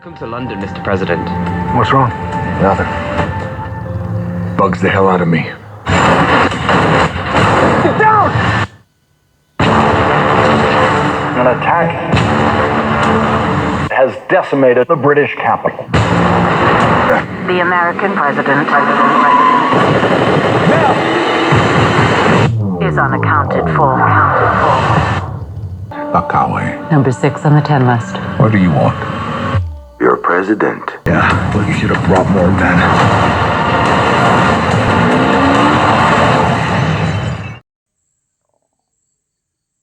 Welcome to London, Mr. President. What's wrong? Nothing. Bugs the hell out of me. Get down! An attack has decimated the British capital. The American president is unaccounted for. Akawe, Number 6 on the 10 list. what do you want? You're president. Yeah, well, you should have brought more then.